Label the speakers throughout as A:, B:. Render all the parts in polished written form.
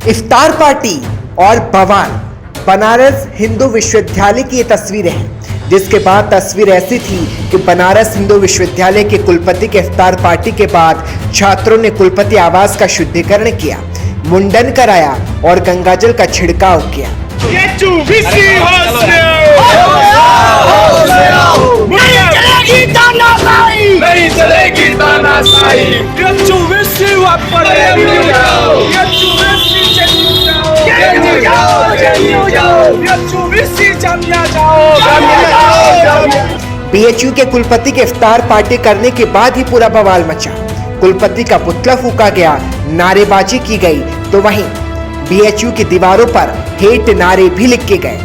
A: इफ्तार party और बवाल। बनारस हिंदू विश्वविद्यालय की ये तस्वीरें हैं, जिसके बाद तस्वीर ऐसी थी कि बनारस हिंदू विश्वविद्यालय के कुलपति के इफ्तार पार्टी के बाद छात्रों ने कुलपति आवास का शुद्धिकरण किया, मुंडन कराया और गंगाजल का छिड़काव किया।
B: नहीं चलेगी तानाशाही।
A: बीएचयू के कुलपति के इफ्तार पार्टी करने के बाद ही पूरा बवाल मचा। कुलपति का पुतला फूका गया, नारेबाजी की गई, तो वहीं बीएचयू की दीवारों पर हेट नारे भी लिखे गए।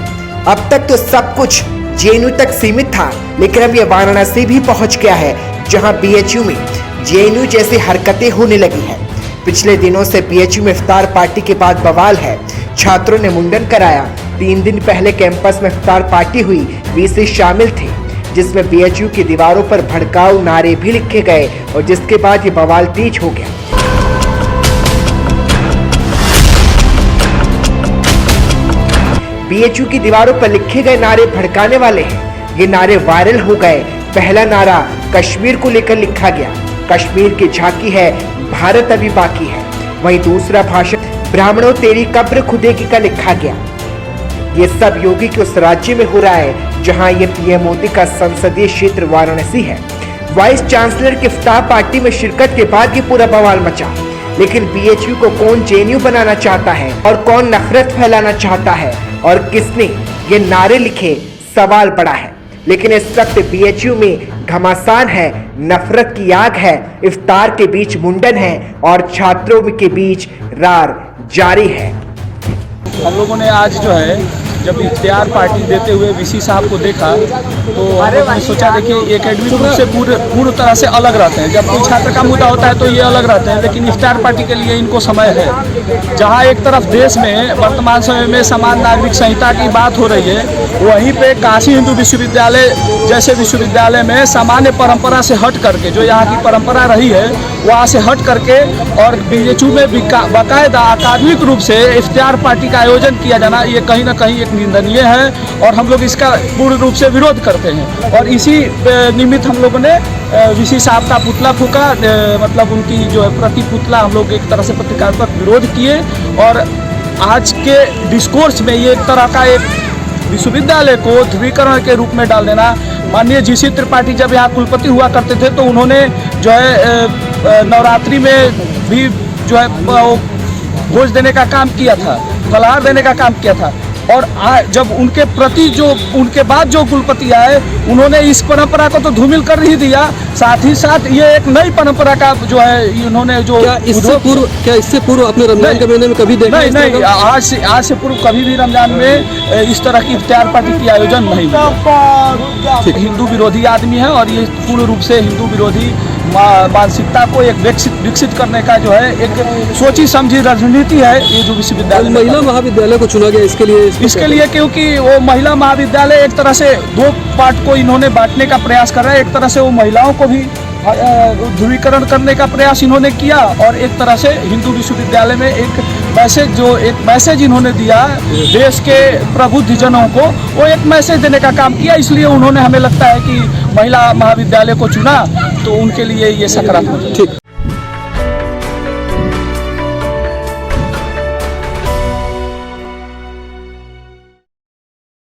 A: अब तक तो सब कुछ जेएनयू तक सीमित था, लेकिन अब यह वाराणसी भी पहुंच गया है, जहां बीएचयू में जेएनयू जैसी हरकतें होने लगी है। पिछले दिनों से बीएचयू में इफ्तार पार्टी के बाद बवाल है। छात्रों ने मुंडन कराया। 3 दिन पहले कैंपस में इफ्तार पार्टी हुई, वीसी शामिल थे, जिसमें बीएचयू की दीवारों पर भड़काऊ नारे भी लिखे गए और जिसके बाद ये बवाल तेज हो गया। बीएचयू की दीवारों पर लिखे गए नारे भड़काने वाले हैं। ये नारे वायरल हो गए। पहला नारा कश्मीर को लेकर लिखा गया, कश्मीर की झांकी है, भारत अभी बाकी है। वहीं दूसरा भाषण ब्राह्मणों तेरी कब्र खुदेगी का लिखा गया। ये सब योगी के उस राज्य में हो रहा है जहां ये पीएम मोदी का संसदीय क्षेत्र वाराणसी है। वाइस चांसलर की इफ्तार पार्टी में शिरकत के बाद ये पूरा बवाल मचा। लेकिन बीएचयू को कौन जेएनयू बनाना चाहता है और कौन नफरत फैलाना चाहता है और किसने ये नारे लिखे, सवाल बड़ा है। लेकिन इस वक्त बीएचयू में घमासान है, नफरत की आग है, इफ्तार के बीच मुंडन है और छात्रों के बीच रार जारी है।
C: हम लोगों ने आज जो है जब इफ्तार पार्टी देते हुए वीसी साहब को देखा तो हमने सोचा देखिए एकेडमिक रूप से पूर्ण तरह से अलग रहते हैं। जब कोई छात्र का मुद्दा होता है तो ये अलग रहते हैं, लेकिन इफ्तार पार्टी के लिए इनको समय है। जहां एक तरफ देश में वर्तमान समय में समान नागरिक संहिता की बात हो रही है, वहीं पे काशी हिंदू विश्वविद्यालय जैसे विश्वविद्यालय में सामान्य परंपरा से हट करके, जो यहाँ की परंपरा रही है वहाँ से हट करके और बीएचयू में बाकायदा अकादमिक रूप से इफ्तार पार्टी का आयोजन किया जाना, ये कहीं ना कहीं एक निंदनीय है और हम लोग इसका पूर्ण रूप से विरोध करते हैं। और इसी निमित्त हम लोगों ने वीसी साहब का पुतला फूका, मतलब उनकी जो है प्रति पुतला हम लोग एक तरह से प्रतीकात्मक विरोध किए। और आज के डिस्कोर्स में ये एक तरह का एक विश्वविद्यालय को ध्रुवीकरण के रूप में डाल देना। माननीय जीसी त्रिपाठी जब यहाँ कुलपति हुआ करते थे तो उन्होंने जो है नवरात्रि में भी जो है भोज देने का काम किया था, फलाहार देने का काम किया था। और जब उनके प्रति जो उनके बाद जो कुलपति आए उन्होंने इस परंपरा को तो धूमिल कर ही दिया, साथ ही साथ ये एक नई परंपरा का जो है उन्होंने जो क्या इससे पूर्व अपने रमजान के महीने में कभी देखा? नहीं, आज से पूर्व कभी भी रमजान में इस तरह की इफ्तार पार्टी की आयोजन नहीं हुआ। हिंदू विरोधी आदमी है और ये पूर्ण रूप से हिंदू विरोधी मानसिकता को एक विकसित करने का जो है एक सोची समझी रणनीति है ये जो विश्वविद्यालय। महिला महाविद्यालय को चुना गया इसके लिए क्योंकि वो महिला महाविद्यालय एक तरह से 2 पार्ट को इन्होंने बांटने का प्रयास कर रहा है। एक तरह से वो महिलाओं को भी ध्रुवीकरण करने का प्रयास इन्होंने किया और एक तरह से हिंदू विश्वविद्यालय में एक मैसेज इन्होंने दिया देश के प्रबुद्धजनों को, वो एक मैसेज देने का काम किया। इसलिए उन्होंने, हमें लगता है कि महिला महाविद्यालय को चुना तो उनके लिए ये सकारात्मक। ठीक।